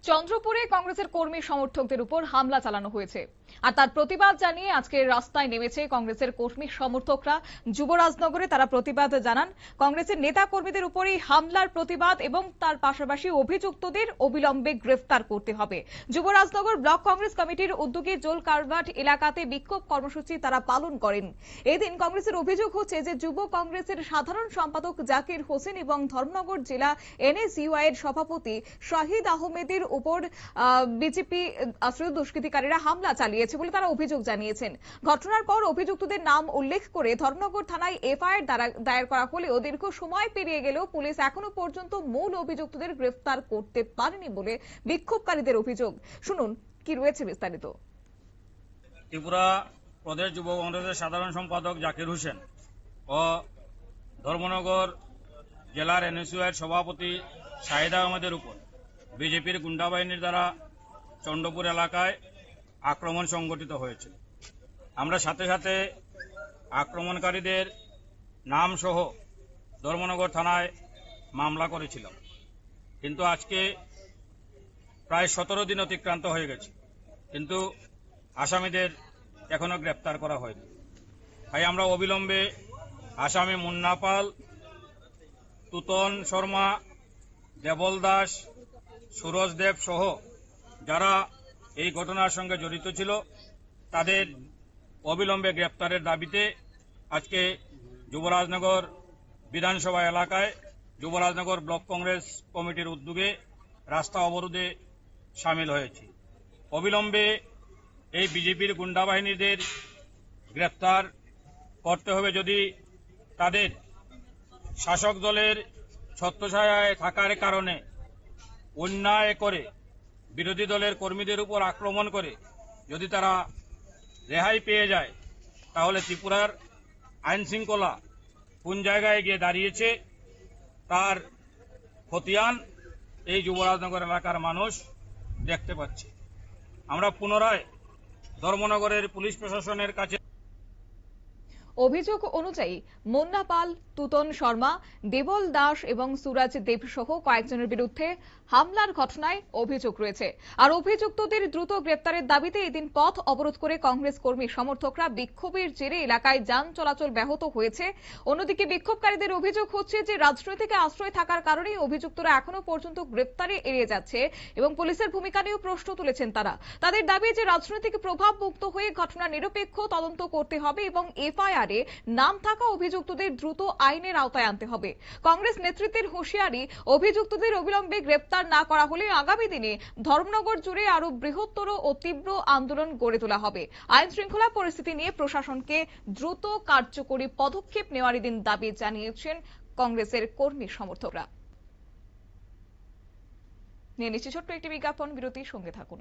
চন্দ্রপুরে কংগ্রেসের কর্মী সমর্থকদের উপর হামলা চালানো হয়েছে আর তার প্রতিবাদ জানিয়ে আজকে রাস্তায় নেমেছে কংগ্রেসের কর্মী সমর্থকরা। যুবরাজনগরে তারা প্রতিবাদ জানান। কংগ্রেসের নেতা কর্মীদের উপরই হামলার প্রতিবাদ এবং তার পাশাপাশি অভিযুক্তদের অবিলম্বে গ্রেফতার করতে হবে। যুবরাজনগর ব্লক কংগ্রেস কমিটির উদ্যোগে জোল কারভাট এলাকাতে বিক্ষোভ কর্মসূচি তারা পালন করেন। এদিন কংগ্রেসের অভিযোগ হচ্ছে যে যুব কংগ্রেসের সাধারণ সম্পাদক জাকির হোসেন এবং ধর্মনগর জেলা এনএসইউআই এর সভাপতি শাহিদ আহমেদের উপর বিজেপি আশ্রিত দুষ্কৃতিকারীরা হামলা চালিয়েছে বলে তারা অভিযোগ জানিয়েছেন। ঘটনার পর অভিযুক্তদের নাম উল্লেখ করে ধর্মনগর থানায় এফআইআর দায়ের করা হলেও দীর্ঘ সময় পেরিয়ে গেলেও পুলিশ এখনো পর্যন্ত মূল অভিযুক্তদের গ্রেফতার করতে পারেনি বলে বিক্ষোভকারীদের অভিযোগ। শুনুন কি রয়েছে বিস্তারিত। ত্রিপুরা প্রদেশ যুব কংগ্রেসের সাধারণ সম্পাদক জাকির হোসেন ও ধর্মনগর জেলার এনএসইউআই এর সভাপতি শাহিদ আহমেদের উপর বিজেপির গুন্ডা বাহিনীর দ্বারা চন্দ্রপুর এলাকায় আক্রমণ সংঘটিত হয়েছে। আমরা সাথে সাথে আক্রমণকারীদের নাম সহ ধর্মনগর থানায় মামলা করেছিলাম, কিন্তু আজকে প্রায় 17 দিন অতিক্রান্ত হয়ে গেছে, কিন্তু আসামিদের এখনো গ্রেপ্তার করা হয়নি। তাই আমরা অবিলম্বে আসামি মুন্না পাল, তুতন শর্মা, দেবল দাস, সুরজ দেব সহ যারা এই ঘটনার সঙ্গে জড়িত ছিল তাদের অবিলম্বে গ্রেপ্তারের দাবিতে আজকে যুবরাজনগর বিধানসভা এলাকায় যুবরাজনগর ব্লক কংগ্রেস কমিটির উদ্যোগে রাস্তা অবরোধে সামিল হয়েছে। অবিলম্বে এই বিজেপির গুন্ডা বাহিনীদের গ্রেপ্তার করতে হবে। যদি তাদের শাসক দলের ছত্রছায়ায় থাকার কারণে অন্যায় করে বিরোধী দলের কর্মীদের উপর আক্রমণ করে যদি তারা রেহাই পেয়ে যায়, তাহলে ত্রিপুরার আইন শৃঙ্খলা কোন জায়গায় গিয়ে দাঁড়িয়েছে তার খতিয়ান এই যুবরাজনগর এলাকার মানুষ দেখতে পাচ্ছে। আমরা পুনরায় ধর্মনগরের পুলিশ প্রশাসনের কাছে অভিযোগ অনুযায়ী মুন্না পাল, তুতন শর্মা, দেবল দাস এবং সুরাজ দেব সহ কয়েকজনের বিরুদ্ধে হামলার ঘটনায় অভিযোগ রয়েছে। আর অভিযুক্তদের দ্রুত গ্রেপ্তারের দাবিতে এদিন পথ অবরোধ করে কংগ্রেস কর্মী সমর্থকরা বিক্ষোভের জেরে এলাকায় যান চলাচল ব্যাহত হয়েছে। অন্যদিকে বিক্ষোভকারীদের অভিযোগ হচ্ছে যে রাজনৈতিক আশ্রয় থাকার কারণেই অভিযুক্তরা এখনো পর্যন্ত গ্রেপ্তারে এড়িয়ে যাচ্ছে এবং পুলিশের ভূমিকা নিয়েও প্রশ্ন তুলেছেন তারা। তাদের দাবি যে রাজনৈতিক প্রভাব মুক্ত হয়ে ঘটনা নিরপেক্ষ তদন্ত করতে হবে এবং এফআইআর নাম থাকা অভিযুক্তদের দ্রুত আইনের আওতায় আনতে হবে। কংগ্রেস নেতৃত্বের হুঁশিয়ারি, অভিযুক্তদের অবিলম্বে গ্রেপ্তার না করা হলে আগামী দিনে ধর্মনগর জুড়ে আরো বৃহত্তর ও তীব্র আন্দোলন গড়ে তোলা হবে। আইন শৃঙ্খলা পরিস্থিতি নিয়ে প্রশাসনকে দ্রুত কার্যকরী পদক্ষেপ নেওয়ার এদিন দাবি জানিয়েছেন কংগ্রেসের কর্মী সমর্থকরা। নিয়ে নিচ্ছি ছোট্ট একটি বিজ্ঞাপন বিরতির সঙ্গে থাকুন।